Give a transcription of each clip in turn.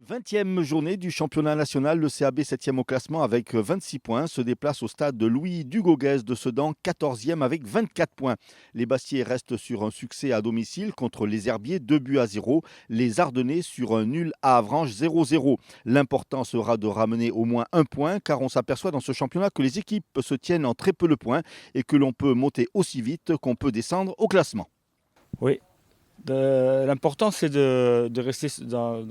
20e journée du championnat national, le CAB 7e au classement avec 26 points se déplace au stade de Louis Dugauguez de Sedan, 14e avec 24 points. Les Bastiais restent sur un succès à domicile contre les Herbiers, 2-0. Les Ardennais sur un nul à Avranches, 0-0. L'important sera de ramener au moins un point car on s'aperçoit dans ce championnat que les équipes se tiennent en très peu de points et que l'on peut monter aussi vite qu'on peut descendre au classement. Oui. L'important, c'est de rester dans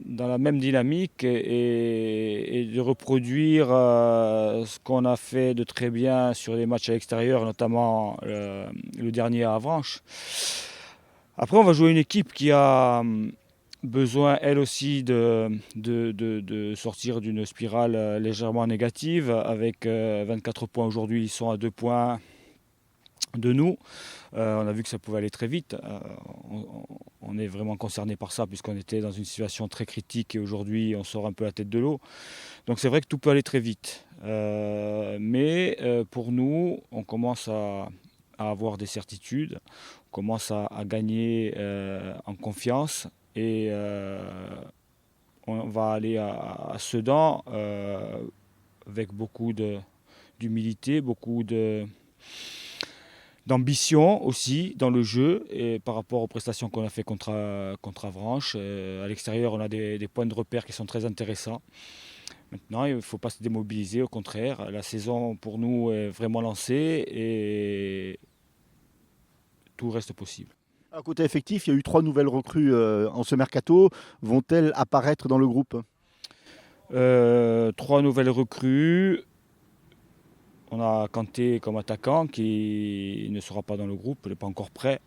la même dynamique et de reproduire ce qu'on a fait de très bien sur les matchs à l'extérieur, notamment le dernier à Avranches. Après, on va jouer une équipe qui a besoin, elle aussi, de sortir d'une spirale légèrement négative. Avec 24 points aujourd'hui, ils sont à 2 points de nous. On a vu que ça pouvait aller très vite. On est vraiment concerné par ça puisqu'on était dans une situation très critique et aujourd'hui on sort un peu la tête de l'eau. Donc c'est vrai que tout peut aller très vite. Mais pour nous, on commence à avoir des certitudes, on commence à gagner en confiance et on va aller à Sedan avec beaucoup d'humilité, beaucoup d'ambition aussi dans le jeu et par rapport aux prestations qu'on a fait contre Avranches. À l'extérieur, on a des points de repère qui sont très intéressants. Maintenant, il ne faut pas se démobiliser, au contraire. La saison pour nous est vraiment lancée et tout reste possible. À côté effectif, il y a eu 3 nouvelles recrues en ce mercato. Vont-elles apparaître dans le groupe ? 3 nouvelles recrues. On a Kanté comme attaquant qui ne sera pas dans le groupe, il n'est pas encore prêt.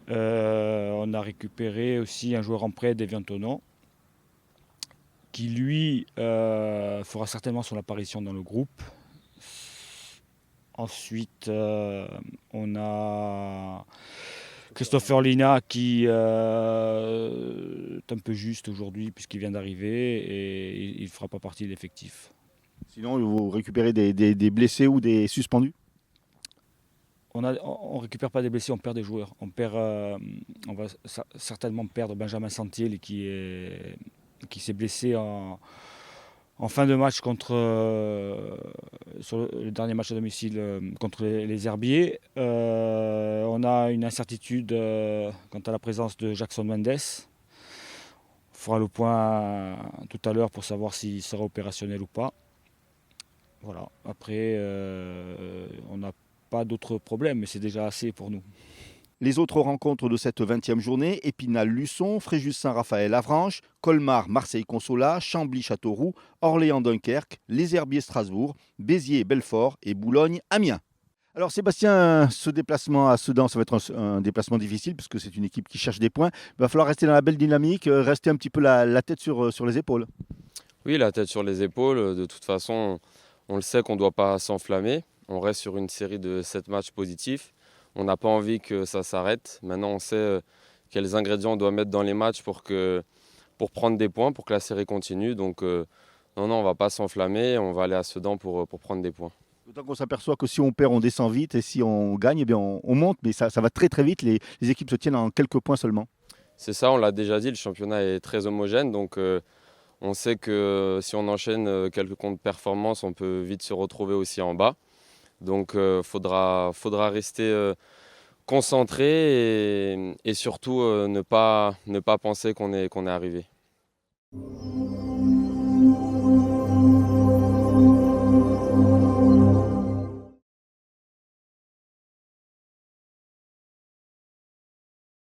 On a récupéré aussi un joueur en prêt, Devian Tonon, qui lui fera certainement son apparition dans le groupe. Ensuite, on a Christopher Lina qui est un peu juste aujourd'hui puisqu'il vient d'arriver et il ne fera pas partie de l'effectif. Sinon, vous récupérez des blessés ou des suspendus ? On ne récupère pas des blessés, on perd des joueurs. On va certainement perdre Benjamin Santiel qui s'est blessé en fin de match sur le dernier match à domicile contre les Herbiers. On a une incertitude quant à la présence de Jackson Mendes. On fera le point tout à l'heure pour savoir s'il sera opérationnel ou pas. Voilà. Après, on n'a pas d'autres problèmes, mais c'est déjà assez pour nous. Les autres rencontres de cette 20e journée, Épinal-Luçon, Fréjus-Saint-Raphaël-Avranches, Colmar-Marseille-Consolat, Chambly-Châteauroux, Orléans-Dunkerque, Les Herbiers-Strasbourg, Béziers-Belfort et Boulogne-Amiens. Alors Sébastien, ce déplacement à Sedan, ça va être un déplacement difficile puisque c'est une équipe qui cherche des points. Il va falloir rester dans la belle dynamique, rester un petit peu la tête sur les épaules. Oui, la tête sur les épaules. De toute façon, on le sait qu'on ne doit pas s'enflammer. On reste sur une série de 7 matchs positifs. On n'a pas envie que ça s'arrête. Maintenant, on sait quels ingrédients on doit mettre dans les matchs pour prendre des points, pour que la série continue. Donc, non, on ne va pas s'enflammer. On va aller à Sedan pour prendre des points. D'autant qu'on s'aperçoit que si on perd, on descend vite et si on gagne, eh bien on monte. Mais ça va très très vite. Les équipes se tiennent en quelques points seulement. C'est ça, on l'a déjà dit, le championnat est très homogène. Donc, on sait que si on enchaîne quelques contre-performances, on peut vite se retrouver aussi en bas. Donc faudra rester concentré et surtout ne pas penser qu'on est arrivé.